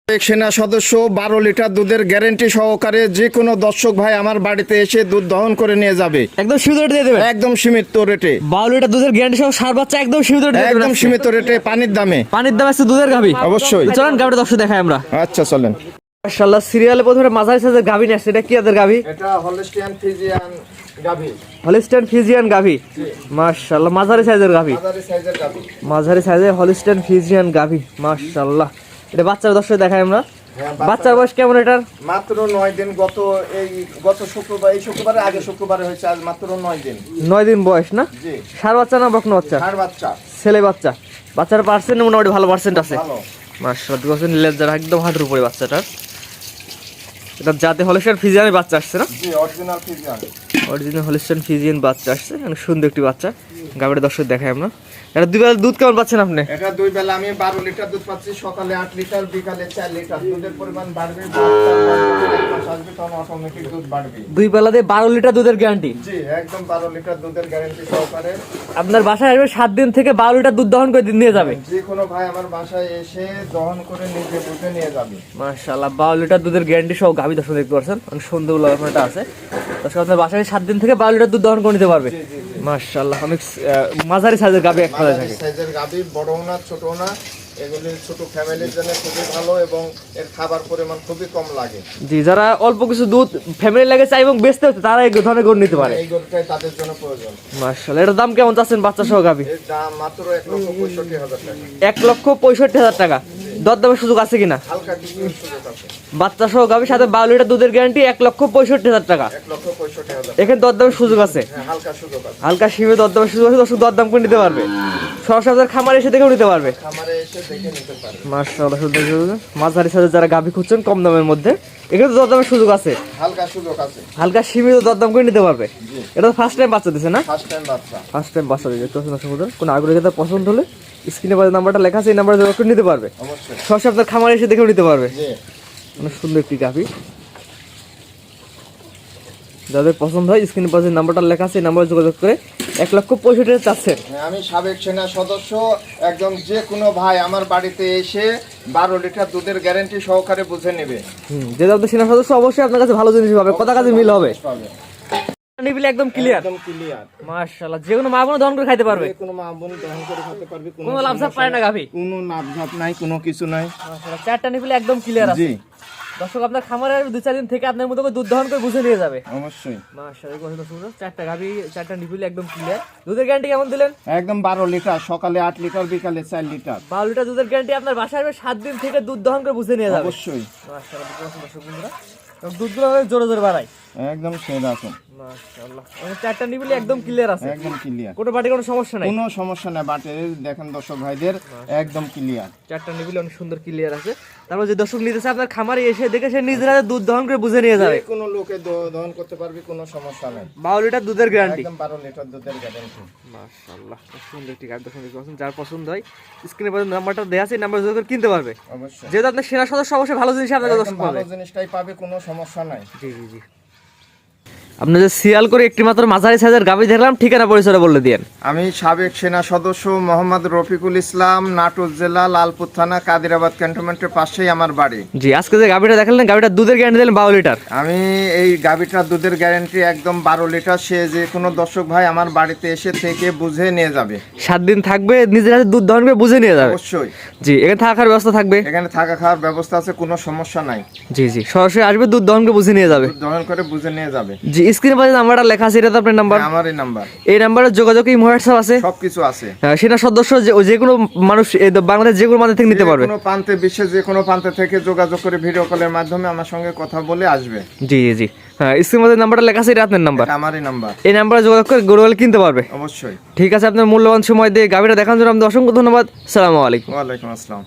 এক সেনা সদস্য 12 লিটার দুধের গ্যারান্টি সহকারে যে কোনো দর্শক ভাই আমার বাড়িতে এসে দুধ দহন করে নিয়ে যাবে। একদম সীমিত রেটে দিয়ে দেবেন। একদম সীমিত রেটে 12 লিটার দুধের গ্যারান্টি সহ সার বাচ্চা একদম সীমিত রেটে একদম সীমিত রেটে পানির দামে। পানির দাম আছে দুধের গাভী। অবশ্যই চলেন গাভীটা দর্শক দেখাই আমরা। আচ্ছা চলেন। মাশাআল্লাহ সিরিয়ালে প্রথমে মাঝারি সাইজের গাভী নিয়ে আসছে। এটা কি আদের গাভী? এটা হলস্টিয়ান ফ্রিজিয়ান গাভী। হলিস্টাইন ফ্রিজিয়ান গাভী। মাশাআল্লাহ মাঝারি সাইজের গাভী। মাঝারি সাইজের গাভী। মাঝারি সাইজের হলিস্টাইন ফ্রিজিয়ান গাভী। মাশাআল্লাহ। এটা বাচ্চার দর্শক দেখাই আমরা। বাচ্চার বয়স কেমন এটার? মাত্র 9 দিন। গত শুক্রবার, এই শুক্রবারে আগে শুক্রবারে হয়েছে, আজ মাত্র 9 দিন। 9 দিন বয়স না? জি। ষাঁড় বাচ্চা না বকনা বাচ্চা? ষাঁড় বাচ্চা। ছেলে বাচ্চা। বাচ্চার পার্সেন্ট মোটামুটি ভালো পার্সেন্ট আছে। ভালো। মাশাআল্লাহ 2% লেজার একদম হাঁটুর উপরে বাচ্চাটার। এটা জাতে হলিস্টাইন ফ্রিজিয়ানের বাচ্চা আসছে না? জি, original Friesian. Original Holstein Friesian বাচ্চা আসছে। অনেক সুন্দর একটি বাচ্চা। গাভীটা দর্শক দেখাই আমরা। এটা দুই বেলা দুধ কেমন পাচ্ছেন আপনি? এটা দুই বেলা আমি 12 লিটার দুধ পাচ্ছি। সকালে 8 লিটার, বিকালে 4 লিটার। দুধের পরিমাণ বাড়বে, আসবে তখন অটোমেটিক দুধ বাড়বে। দুই বেলাতে 12 লিটার দুধের গ্যারান্টি। জি, একদম 12 লিটার দুধের গ্যারান্টি সহকারে। আপনার বাসায় আসবে 7 দিন থেকে 12 লিটার দুধ দহন করে নিয়ে যাবে। যে কোনো ভাই আমার বাসায় এসে দহন করে নিজে বুঝে নিয়ে যাবে। মাশাআল্লাহ 12 লিটার দুধের গ্যারান্টি সহ গাভী দর্শক দেখতে পাচ্ছেন। অনেক সুন্দর লাগাটা আছে। দর্শক আপনার বাসায় 7 দিন থেকে 12 লিটার দুধ দহন করে নিতে পারবে। মাশাআল্লাহ অনেক মাঝারি সাইজের গাভী এক কথা থাকে। সাইজের গাভী, বড়ও না ছোটও না। এগুলি ছোট ফ্যামিলির জন্য খুবই ভালো এবং এর খাবার পরিমাণ খুবই কম লাগে। জি, যারা অল্প কিছু দুধ ফ্যামিলি লাগে চাই এবং বেচতে হচ্ছে তারা এই ধরনের গরু নিতে পারে। এই গরুটাই তাদের জন্য প্রয়োজন। মাশাআল্লাহ এটার দাম কেমন চাচ্ছেন বাচ্চা সহ গাভী? এর দাম মাত্র 1,65,000 টাকা। 1,65,000 টাকা। দরদামের সুযোগ আছে কিনা? হালকা কিছু সুযোগ আছে। বাচ্চা সহ গাভীর সাথে 12 লিটার দুধের গ্যারান্টি 1,65,000 টাকা। 1,65,000। এখানে দরদামের সুযোগ আছে। হ্যাঁ, হালকা সুযোগ আছে। হালকা সীমিত দরদামের সুযোগ আছে। দর্শক দরদাম করে নিতে পারবে। সরাসরি আপনার খামারে এসে দেখেও নিতে পারবে। খামারে এসে দেখে নিতে পারবে। মাশাআল্লাহ সুন্দর। মাঝারি সাইজের যারা গাভী খুঁজছেন কম দামের মধ্যে, এখানে তো দরদামের সুযোগ আছে। হালকা সুযোগ আছে। হালকা সীমিত দরদাম করে নিতে পারবে। এটা তো ফার্স্ট টাইম বাচ্চা দিছে না? ফার্স্ট টাইম বাচ্চা। ফার্স্ট টাইম বাচ্চা দিছে। তো সুন্দর। কোন আগ্রহী যাদের পছন্দ হলে স্ক্রিনে পাশে নাম্বারটা লেখা আছে, এই নাম্বারে যোগাযোগ করে নিতে পারবে। অবশ্যই। সরাসরি আপনার খামারে এসে দেখেও নিতে পারবে। জি। অনেক সুন্দর একটি গাভী। যাদের পছন্দ হয় স্ক্রিনে পাশে নাম্বারটা লেখা আছে, এই নাম্বারে যোগাযোগ করে 1,65,000 চাচ্ছেন। আমি সাবেক সেনা সদস্য। একদম যে কোনো ভাই আমার বাড়িতে এসে 12 লিটার দুধের গ্যারান্টি সহকারে বুঝে নেবে। যে আপনার সেনা সদস্য অবশ্যই আপনার কাছে ভালো জিনিস পাবে, কথা কাজে মিল হবে। নিবিলে একদম ক্লিয়ার। একদম ক্লিয়ার। মাশাআল্লাহ যে কোনো মা বোন দহন করে খাইতে পারবে। যে কোনো মা বোন দহন করে খেতে পারবে। কোনো লাভসাপ পায় না গাভী। কোনো লাভঝাপ নাই, কোনো কিছু নাই। মাশাআল্লাহ চারটা নিবিলে একদম ক্লিয়ার আছে। জি। দর্শক আপনার খামারে 2-4 দিন থেকে আপনার মতো করে দুধ দহন করে বুঝে নিয়ে যাবে। অবশ্যই। মাশাআল্লাহ সুন্দর। চারটা গাভী, চারটা নিবিলে একদম ক্লিয়ার। দুধের গ্যারান্টি কেমন দিলেন? একদম 12 লিটার। সকালে 8 লিটার, বিকালে 4 লিটার। 12 লিটার দুধের গ্যারান্টি আপনার বাসায় আসবে 7 দিন থেকে দুধ দহন করে বুঝে নিয়ে যাবে। অবশ্যই। মাশাআল্লাহ দর্শক বন্ধুরা দুধগুলো অনেক জোরে জোরে বাড়ায়। একদম সেরা আছে। মাশাআল্লাহ চারটা নিবিলে একদম ক্লিয়ার আছে। একদম ক্লিয়ার। কোনো বাটে কোনো সমস্যা নাই। কোনো সমস্যা নাই। বাটে দেখেন দর্শক ভাইদের একদম ক্লিয়ার। চারটা নিবিলে অনেক সুন্দর ক্লিয়ার আছে। তারপর যে দর্শক নিতেছে আপনার খামারে এসে দেখে সে নিজের হাতে দুধ দহন করে বুঝে নিয়ে যাবে। কোনো লোকে দহন করতে পারবে, কোনো সমস্যা নাই। 12 লিটার দুধের গ্যারান্টি। একদম 12 লিটার দুধের গ্যারান্টি। মাশাআল্লাহ সুন্দর একটি গাভী দর্শক দেখতে পাচ্ছেন। যার পছন্দ হয় স্ক্রিনে পাশে নাম্বারটা দেয়া আছে, এই নাম্বার যোগাযোগ করে কিনতে পারবে। অবশ্যই। যেহেতু আপনার সেনা সদস্য অবশ্যই ভালো জিনিস আপনাদের দর্শক পাবে। ভালো জিনিসটাই পাবে, কোনো সমস্যা নাই। জি। আপনি যে সিরিয়াল করে একটি মাত্র মাঝারি সাইজের গাভী দেখলাম, ঠিকানা পরিচয় বলে দিয়েন। আমি সাবেক সেনা সদস্য মোহাম্মদ রফিকুল ইসলাম, নাটোর জেলা, লালপুর থানা, কাদিরাবাদ ক্যান্টনমেন্টের পাশেই আমার বাড়ি। জি, আজকে যে গাভীটা দেখালেন গাভীটা দুধের গ্যারান্টি দিলেন 12 লিটার। আমি এই গাভীটার দুধের গ্যারান্টি একদম 12 লিটার। সে যে কোনো দর্শক ভাই আমার বাড়িতে এসে থেকে বুঝে নিয়ে যাবে। 7 দিন থাকবে, নিজের হাতে দুধ দহন করে বুঝে নিয়ে যাবে। অবশ্যই। জি, এখানে থাকার ব্যবস্থা থাকবে। এখানে থাকা খাওয়ার ব্যবস্থা আছে, কোনো সমস্যা নাই। জি সরাসরি আসবে, দুধ দহন করে বুঝে নিয়ে যাবে। দহন করে বুঝে নিয়ে যাবে। জি, স্ক্রিনে পাশে নাম্বারটা লেখা আছে, এটা তো আপনার নাম্বার। আমার এই নাম্বার। এই নাম্বারে যোগাযোগ এই হোয়াটসঅ্যাপ আছে, সবকিছু আছে। সেনা সদস্য যে কোনো মানুষ বাংলাদেশ যে কোনো প্রান্ত থেকে নিতে পারবে। কোনো প্রান্তে, বিশ্বের যে কোনো প্রান্ত থেকে যোগাযোগ করে ভিডিও কলের মাধ্যমে আমার সঙ্গে কথা বলে আসবে। জি হ্যাঁ, স্ক্রিনের মধ্যে নাম্বারটা লেখা আছে, এটা আপনার নাম্বার। আমারই নাম্বার। এই নাম্বারে যোগাযোগ করে গরু কিনতে পারবে। অবশ্যই। ঠিক আছে, আপনার মূল্যবান সময় দিয়ে গাভীটা দেখানোর জন্য আপনাদের অসংখ্য ধন্যবাদ। আসসালামু আলাইকুম। ওয়ালাইকুম আসসালাম।